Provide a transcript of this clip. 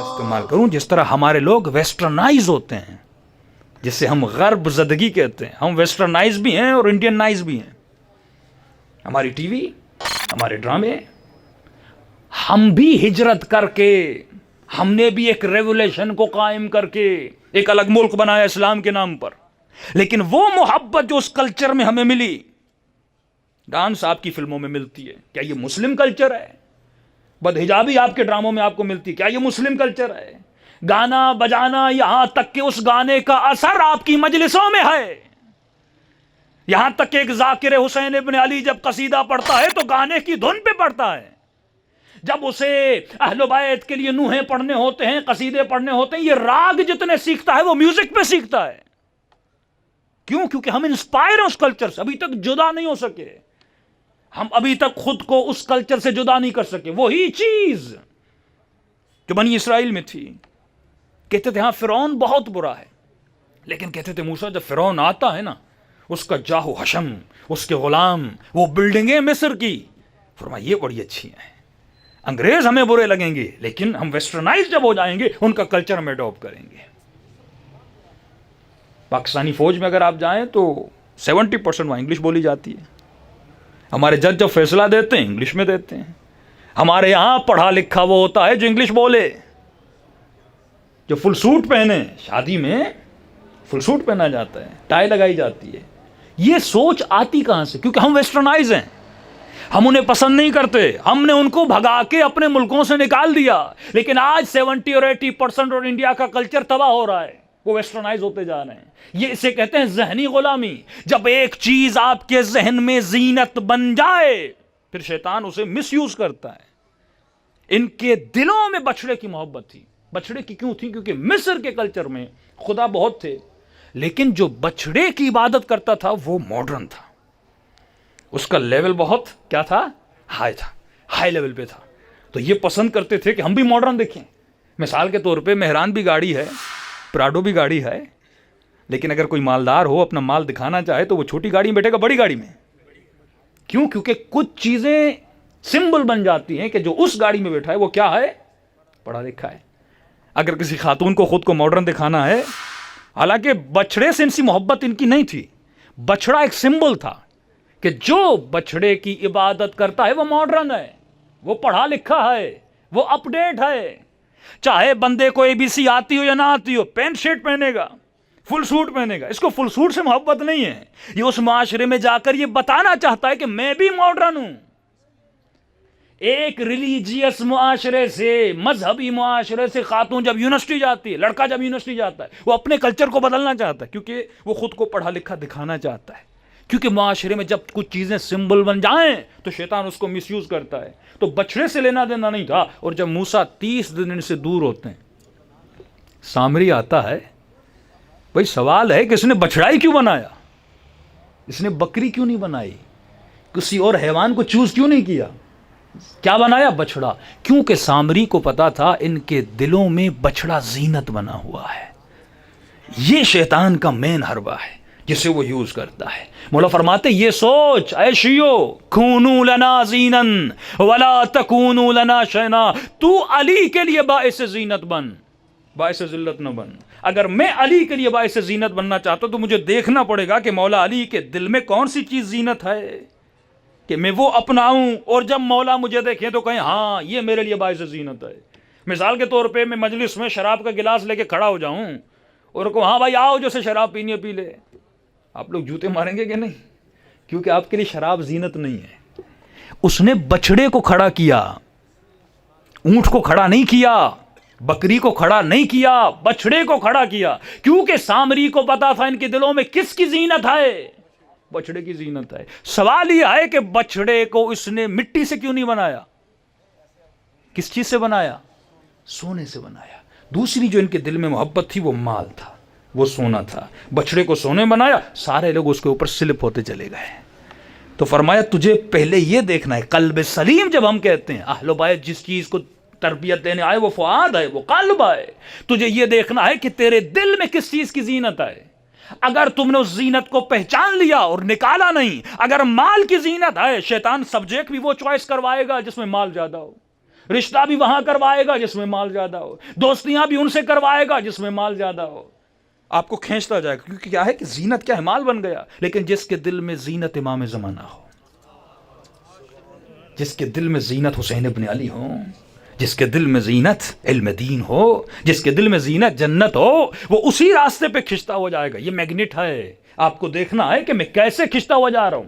استعمال کروں جس طرح ہمارے لوگ ویسٹرنائز ہوتے ہیں، جسے ہم غرب زدگی کہتے ہیں. ہم ویسٹرنائز بھی ہیں اور انڈینائز بھی ہیں. ہماری ٹی وی، ہمارے ڈرامے، ہم بھی ہجرت کر کے، ہم نے بھی ایک ریولیشن کو قائم کر کے ایک الگ ملک بنایا اسلام کے نام پر. لیکن وہ محبت جو اس کلچر میں ہمیں ملی، ڈانس آپ کی فلموں میں ملتی ہے، کیا یہ مسلم کلچر ہے؟ بدحجابی آپ کے ڈراموں میں آپ کو ملتی ہے، کیا یہ مسلم کلچر ہے؟ گانا بجانا، یہاں تک کہ اس گانے کا اثر آپ کی مجلسوں میں ہے. یہاں تک کہ ایک ذاکر حسین ابن علی جب قصیدہ پڑھتا ہے تو گانے کی دھن پہ پڑھتا ہے. جب اسے اہل بیت کے لیے نوحے پڑھنے ہوتے ہیں، قصیدے پڑھنے ہوتے ہیں، یہ راگ جتنے سیکھتا ہے وہ میوزک پہ سیکھتا ہے. کیوں؟ کیونکہ ہم انسپائر ہیں اس کلچر سے، ابھی تک جدا نہیں ہو سکے. ہم ابھی تک خود کو اس کلچر سے جدا نہیں کر سکے. وہی چیز جو بنی اسرائیل میں تھی. کہتے تھے ہاں فرعون بہت برا ہے، لیکن کہتے تھے موسیٰ جب فرعون آتا ہے نا، اس کا جاہ و حشم، اس کے غلام، وہ بلڈنگیں مصر کی، فرمایا یہ بڑی اچھی ہیں. انگریز ہمیں برے لگیں گے لیکن ہم ویسٹرنائز جب ہو جائیں گے ان کا کلچر ہم اڈاپٹ کریں گے. پاکستانی فوج میں اگر آپ جائیں تو 70% وہاں انگلش بولی جاتی ہے. ہمارے جج جب فیصلہ دیتے ہیں انگلش میں دیتے ہیں. ہمارے یہاں پڑھا لکھا وہ ہوتا ہے جو انگلش بولے، جو فل سوٹ پہنے. شادی میں فل سوٹ پہنا جاتا ہے، ٹائی لگائی جاتی ہے. یہ سوچ آتی کہاں سے؟ کیونکہ ہم ویسٹرنائز ہیں، ہم انہیں پسند نہیں کرتے، ہم نے ان کو بھگا کے اپنے ملکوں سے نکال دیا. لیکن آج 70 اور 80% اور انڈیا کا کلچر تباہ ہو رہا ہے، وہ ویسٹرنائز ہوتے جا رہے ہیں. یہ اسے کہتے ہیں ذہنی غلامی. جب ایک چیز آپ کے ذہن میں زینت بن جائے پھر شیطان اسے مس یوز کرتا ہے. ان کے دلوں میں بچڑے کی محبت تھی. بچڑے کی کیوں تھی؟ کیونکہ مصر کے کلچر میں خدا بہت تھے، لیکن جو بچڑے کی عبادت کرتا تھا وہ ماڈرن تھا. اس کا لیول بہت کیا تھا؟ ہائی تھا، ہائی لیول پہ تھا. تو یہ پسند کرتے تھے کہ ہم بھی ماڈرن دیکھیں. مثال کے طور پہ مہران بھی گاڑی ہے، پراڈو بھی گاڑی ہے، لیکن اگر کوئی مالدار ہو اپنا مال دکھانا چاہے تو وہ چھوٹی گاڑی میں بیٹھے گا بڑی گاڑی میں. کیوں؟ کیونکہ کچھ چیزیں سمبل بن جاتی ہیں کہ جو اس گاڑی میں بیٹھا ہے وہ کیا ہے؟ پڑھا لکھا ہے. اگر کسی خاتون کو خود کو ماڈرن دکھانا ہے، حالانکہ بچڑے سے ان سی محبت ان کی نہیں تھی، بچڑا ایک سمبل تھا کہ جو بچڑے کی عبادت کرتا ہے وہ ماڈرن ہے، وہ پڑھا لکھا ہے، وہ اپ ڈیٹ ہے. چاہے بندے کو ABC آتی ہو یا نہ آتی ہو، پینٹ شرٹ پہنے گا، فل سوٹ پہنے گا. اس کو فل سوٹ سے محبت نہیں ہے، یہ اس معاشرے میں جا کر یہ بتانا چاہتا ہے کہ میں بھی ماڈرن ہوں. ایک ریلیجیس معاشرے سے، مذہبی معاشرے سے خاتون جب یونیورسٹی جاتی ہے، لڑکا جب یونیورسٹی جاتا ہے، وہ اپنے کلچر کو بدلنا چاہتا ہے کیونکہ وہ خود کو پڑھا لکھا دکھانا چاہتا ہے. کیونکہ معاشرے میں جب کچھ چیزیں سمبل بن جائیں تو شیطان اس کو مس یوز کرتا ہے. تو بچڑے سے لینا دینا نہیں تھا. اور جب موسیٰ 30 دن سے دور ہوتے ہیں، سامری آتا ہے. بھئی سوال ہے کہ اس نے بچڑا ہی کیوں بنایا؟ اس نے بکری کیوں نہیں بنائی؟ کسی اور حیوان کو چوز کیوں نہیں کیا؟ کیا بنایا؟ بچڑا. کیونکہ سامری کو پتا تھا ان کے دلوں میں بچڑا زینت بنا ہوا ہے. یہ شیطان کا مین حربہ ہے جسے وہ یوز کرتا ہے. مولا فرماتے یہ سوچ اے شیو، کونو لنا زینن ولا تکونو لنا شینا. تو علی کے لیے باعث زینت بن، باعث ذلت نہ بن. اگر میں علی کے لیے باعث زینت بننا چاہتا ہوں تو مجھے دیکھنا پڑے گا کہ مولا علی کے دل میں کون سی چیز زینت ہے کہ میں وہ اپناؤں، اور جب مولا مجھے دیکھیں تو کہیں ہاں یہ میرے لیے باعث زینت ہے. مثال کے طور پہ میں مجلس میں شراب کا گلاس لے کے کھڑا ہو جاؤں اور کہوں ہاں بھائی آؤ جیسے شراب پینی ہے پی لے. آپ لوگ جوتے ماریں گے کہ نہیں؟ کیونکہ آپ کے لیے شراب زینت نہیں ہے. اس نے بچڑے کو کھڑا کیا، اونٹ کو کھڑا نہیں کیا، بکری کو کھڑا نہیں کیا، بچڑے کو کھڑا کیا. کیونکہ سامری کو پتا تھا ان کے دلوں میں کس کی زینت ہے؟ بچڑے کی زینت ہے. سوال یہ ہے کہ بچڑے کو اس نے مٹی سے کیوں نہیں بنایا؟ کس چیز سے بنایا؟ سونے سے بنایا. دوسری جو ان کے دل میں محبت تھی وہ مال تھا، وہ سونا تھا. بچڑے کو سونے بنایا، سارے لوگ اس کے اوپر سلپ ہوتے چلے گئے. تو فرمایا تجھے پہلے یہ دیکھنا ہے، قلب سلیم جب ہم کہتے ہیں، اہل بیت جس چیز کو تربیت دینے آئے وہ فؤاد ہے، وہ قلب ہے. تجھے یہ دیکھنا ہے کہ تیرے دل میں کس چیز کی زینت ہے. اگر تم نے اس زینت کو پہچان لیا اور نکالا نہیں، اگر مال کی زینت ہے، شیطان سبجیکٹ بھی وہ چوائس کروائے گا جس میں مال زیادہ ہو، رشتہ بھی وہاں کروائے گا جس میں مال زیادہ ہو، دوستیاں بھی ان سے کروائے گا جس میں مال زیادہ ہو، آپ کو کھینچتا جائے گا، کیونکہ کیا ہے کہ زینت کیا ہے، مال بن گیا۔ لیکن جس کے دل میں زینت امام زمانہ ہو، جس کے دل میں زینت حسین ابن علی ہو، جس کے دل میں زینت علم دین ہو، جس کے دل میں زینت جنت ہو، وہ اسی راستے پہ کھنچتا ہو جائے گا۔ یہ میگنیٹ ہے، آپ کو دیکھنا ہے کہ میں کیسے کھنچتا ہوا جا رہا ہوں۔